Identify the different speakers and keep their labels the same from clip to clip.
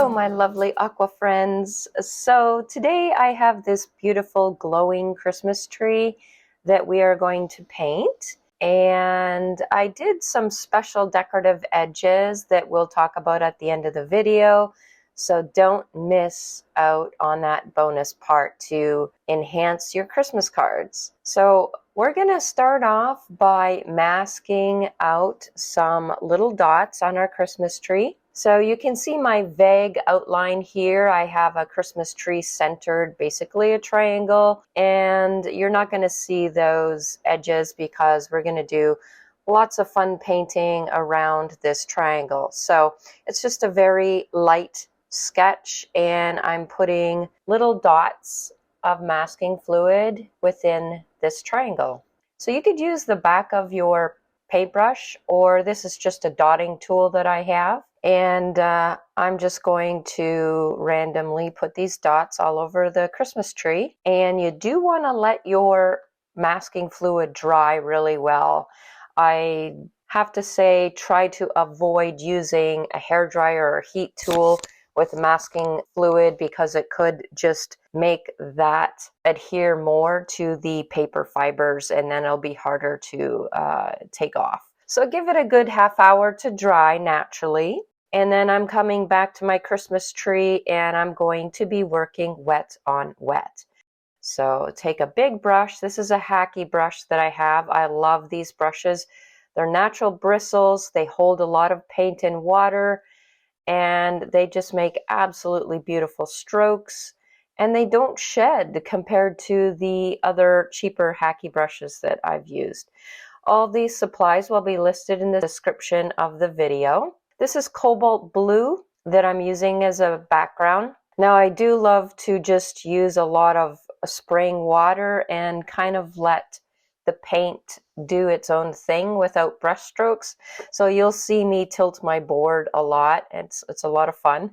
Speaker 1: Hello, my lovely aqua friends. So today I have this beautiful glowing Christmas tree that we are going to paint. And I did some special decorative edges that we'll talk about at the end of the video. So don't miss out on that bonus part to enhance your Christmas cards. So we're going to start off by masking out some little dots on our Christmas tree. So you can see my vague outline here. I have a Christmas tree centered, basically a triangle, and you're not going to see those edges because we're going to do lots of fun painting around this triangle. So it's just a very light sketch, and I'm putting little dots of masking fluid within this triangle. So you could use the back of your paintbrush, or this is just a dotting tool that I have. And I'm just going to randomly put these dots all over the Christmas tree. And you do want to let your masking fluid dry really well. I have to say, try to avoid using a hairdryer or a heat tool with masking fluid because it could just make that adhere more to the paper fibers, and then it'll be harder to take off. So give it a good half hour to dry naturally. And then I'm coming back to my Christmas tree and I'm going to be working wet on wet. So take a big brush. This is a hacky brush that I have. I love these brushes. They're natural bristles. They hold a lot of paint and water, and they just make absolutely beautiful strokes. And they don't shed compared to the other cheaper hacky brushes that I've used. All these supplies will be listed in the description of the video. This is cobalt blue that I'm using as a background. Now I do love to just use a lot of spraying water and kind of let the paint do its own thing without brush strokes. So you'll see me tilt my board a lot. It's a lot of fun.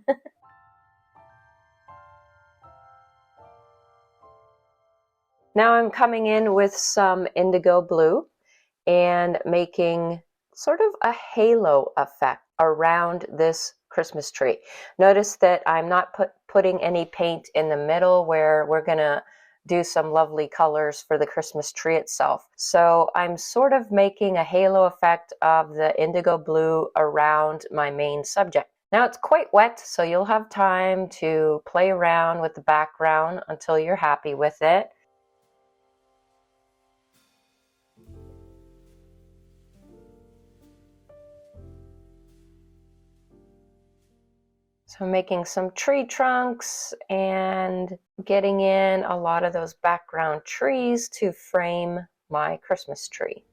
Speaker 1: Now I'm coming in with some indigo blue and making sort of a halo effect around this Christmas tree. Notice that I'm not putting any paint in the middle where we're gonna do some lovely colors for the Christmas tree itself. So I'm sort of making a halo effect of the indigo blue around my main subject. Now it's quite wet, so you'll have time to play around with the background until you're happy with it. So I'm making some tree trunks and getting in a lot of those background trees to frame my Christmas tree.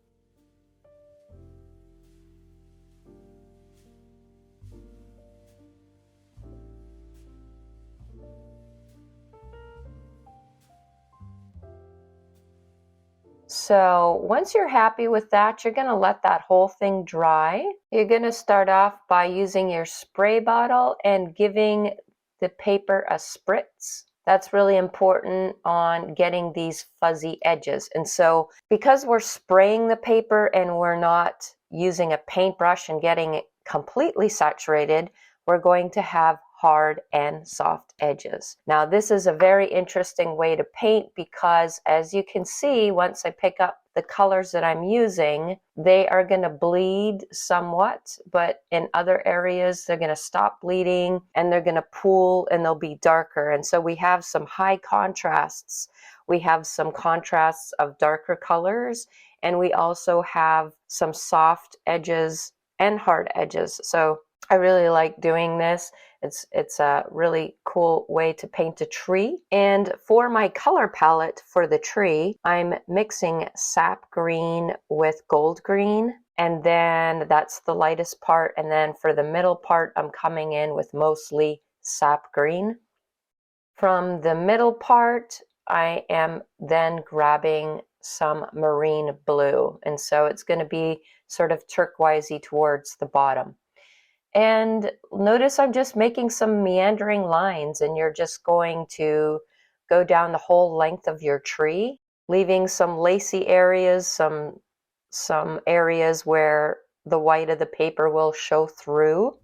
Speaker 1: So once you're happy with that, you're going to let that whole thing dry. You're going to start off by using your spray bottle and giving the paper a spritz. That's really important on getting these fuzzy edges. And so because we're spraying the paper and we're not using a paintbrush and getting it completely saturated, we're going to have hard and soft edges. Now this is a very interesting way to paint because, as you can see, once I pick up the colors that I'm using, they are going to bleed somewhat, but in other areas they're going to stop bleeding and they're going to pool and they'll be darker. And so we have some high contrasts. We have some contrasts of darker colors, and we also have some soft edges and hard edges. So I really like doing this. It's a really cool way to paint a tree. And for my color palette for the tree, I'm mixing sap green with gold green. And then that's the lightest part. And then for the middle part, I'm coming in with mostly sap green. From the middle part, I am then grabbing some marine blue. And so it's going to be sort of turquoisey towards the bottom. And notice I'm just making some meandering lines, and you're just going to go down the whole length of your tree, leaving some lacy areas, some areas where the white of the paper will show through.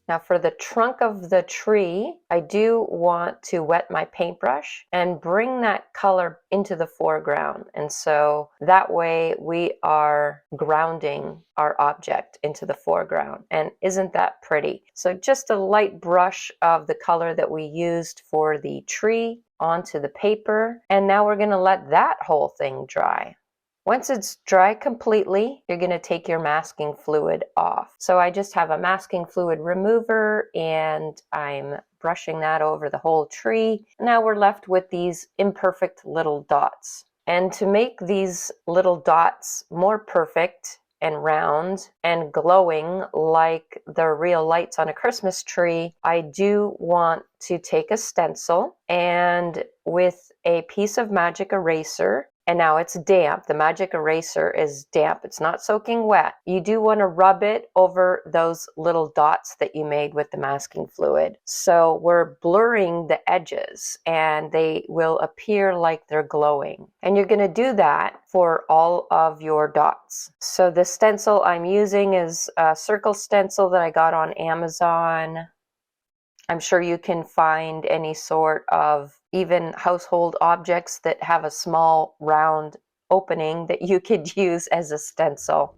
Speaker 1: Now for the trunk of the tree, I do want to wet my paintbrush and bring that color into the foreground. And so that way we are grounding our object into the foreground. And isn't that pretty? So just a light brush of the color that we used for the tree onto the paper. And now we're going to let that whole thing dry. Once it's dry completely, you're going to take your masking fluid off. So I just have a masking fluid remover and I'm brushing that over the whole tree. Now we're left with these imperfect little dots. And to make these little dots more perfect and round and glowing like the real lights on a Christmas tree, I do want to take a stencil and with a piece of magic eraser, and now it's damp. The magic eraser is damp. It's not soaking wet. You do want to rub it over those little dots that you made with the masking fluid. So we're blurring the edges and they will appear like they're glowing. And you're going to do that for all of your dots. So the stencil I'm using is a circle stencil that I got on Amazon. I'm sure you can find any sort of even household objects that have a small round opening that you could use as a stencil.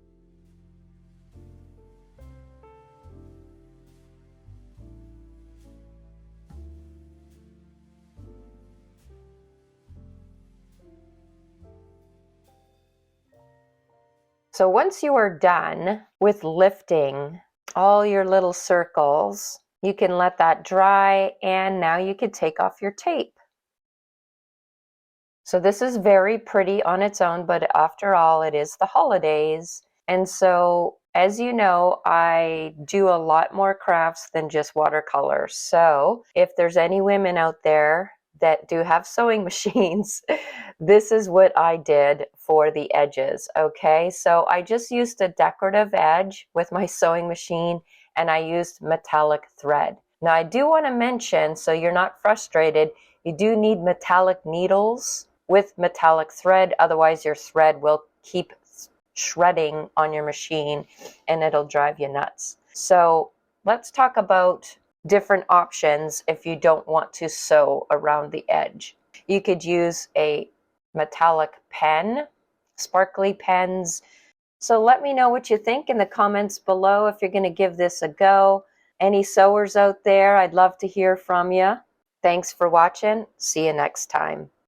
Speaker 1: So once you are done with lifting all your little circles, you can let that dry and now you can take off your tape. So this is very pretty on its own, but after all, it is the holidays. And so, as you know, I do a lot more crafts than just watercolor. So if there's any women out there that do have sewing machines, this is what I did for the edges, okay? So I just used a decorative edge with my sewing machine and I used metallic thread. Now I do want to mention, so you're not frustrated, you do need metallic needles with metallic thread, otherwise your thread will keep shredding on your machine and it'll drive you nuts. So let's talk about different options if you don't want to sew around the edge. You could use a metallic pen, sparkly pens. So let me know what you think in the comments below if you're going to give this a go. Any sewers out there, I'd love to hear from you. Thanks for watching. See you next time.